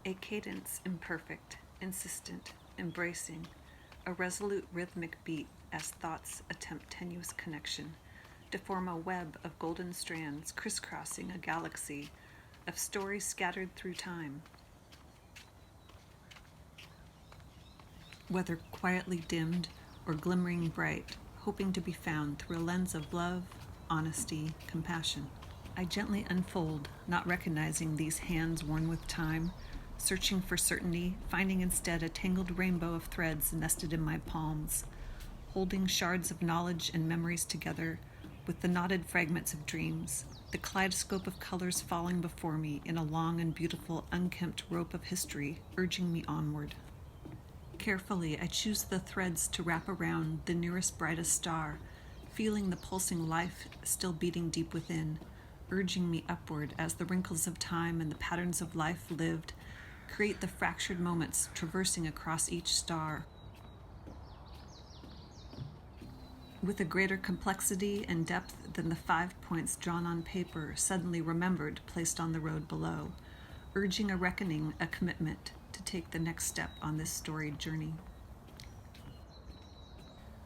A cadence imperfect, insistent, embracing, a resolute rhythmic beat as thoughts attempt tenuous connection, to form a web of golden strands crisscrossing a galaxy of stories scattered through time. Whether quietly dimmed or glimmering bright, hoping to be found through a lens of love, honesty, compassion. I gently unfold, not recognizing these hands worn with time, searching for certainty, finding instead a tangled rainbow of threads nested in my palms, holding shards of knowledge and memories together with the knotted fragments of dreams, the kaleidoscope of colors falling before me in a long and beautiful unkempt rope of history, urging me onward. Carefully, I choose the threads to wrap around the nearest brightest star, feeling the pulsing life still beating deep within, urging me upward as the wrinkles of time and the patterns of life lived create the fractured moments traversing across each star. With a greater complexity and depth than the 5 points drawn on paper, suddenly remembered, placed on the road below, urging a reckoning, a commitment to take the next step on this storied journey.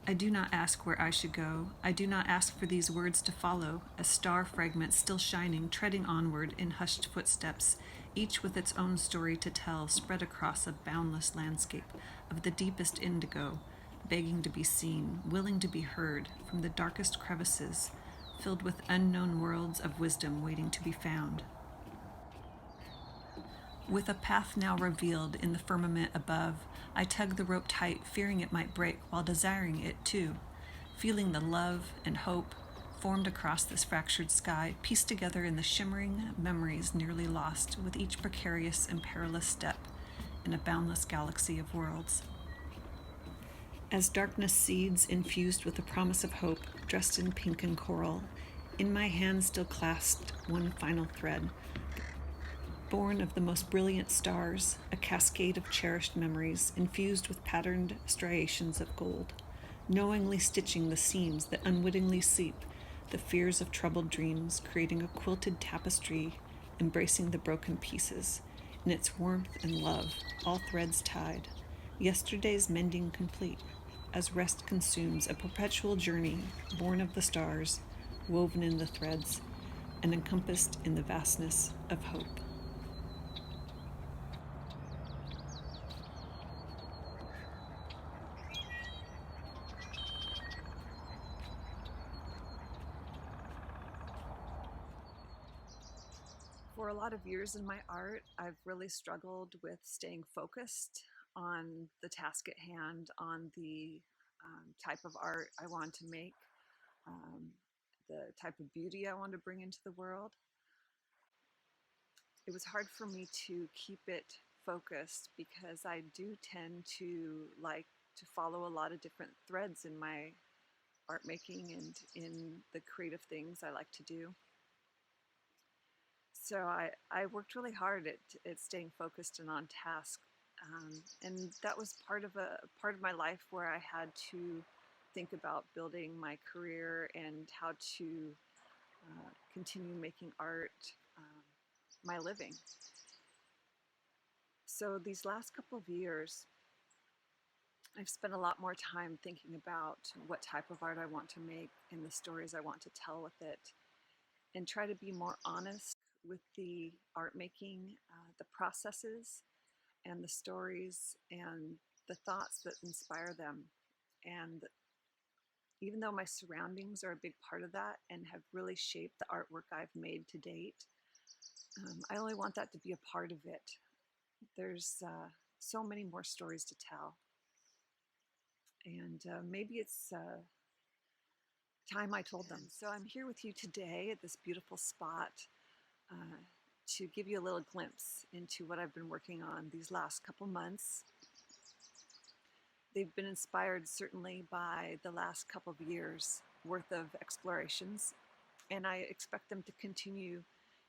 I do not ask where I should go. I do not ask for these words to follow, a star fragment still shining, treading onward in hushed footsteps, each with its own story to tell, spread across a boundless landscape of the deepest indigo, begging to be seen, willing to be heard from the darkest crevices, filled with unknown worlds of wisdom waiting to be found. With a path now revealed in the firmament above, I tug the rope tight, fearing it might break, while desiring it too, feeling the love and hope formed across this fractured sky, pieced together in the shimmering memories nearly lost with each precarious and perilous step in a boundless galaxy of worlds. As darkness seeds infused with the promise of hope, dressed in pink and coral, in my hand still clasped one final thread, born of the most brilliant stars, a cascade of cherished memories infused with patterned striations of gold, knowingly stitching the seams that unwittingly seep the fears of troubled dreams, creating a quilted tapestry, embracing the broken pieces, in its warmth and love, all threads tied, yesterday's mending complete, as rest consumes a perpetual journey, born of the stars, woven in the threads, and encompassed in the vastness of hope. For a lot of years in my art, I've really struggled with staying focused on the task at hand, on the type of art I want to make, um, the type of beauty I want to bring into the world. It was hard for me to keep it focused because I do tend to like to follow a lot of different threads in my art making and in the creative things I like to do. So I worked really hard at staying focused and on task. And that was part of my life where I had to think about building my career and how to continue making art my living. So these last couple of years, I've spent a lot more time thinking about what type of art I want to make and the stories I want to tell with it, and try to be more honest with the art making, the processes, and the stories and the thoughts that inspire them. And even though my surroundings are a big part of that and have really shaped the artwork I've made to date, I only want that to be a part of it. There's so many more stories to tell. And maybe it's time I told them. So I'm here with you today at this beautiful spot uh, to give you a little glimpse into what I've been working on these last couple months. They've been inspired certainly by the last couple of years worth of explorations, and I expect them to continue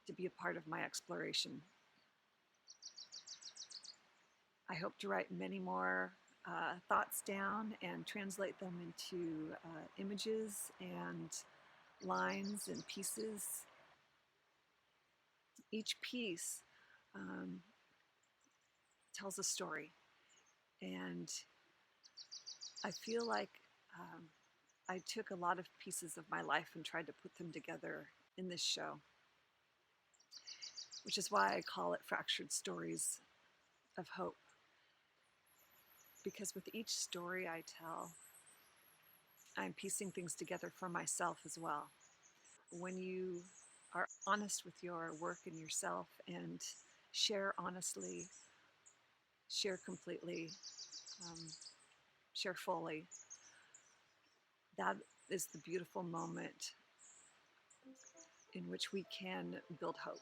to be a part of my exploration. I hope to write many more thoughts down and translate them into images and lines and pieces. Each piece um, tells a story. And I feel like I took a lot of pieces of my life and tried to put them together in this show, which is why I call it Fractured Stories of Hope. Because with each story I tell, I'm piecing things together for myself as well. When you are honest with your work and yourself and share honestly, share completely, um, share fully, that is the beautiful moment in which we can build hope.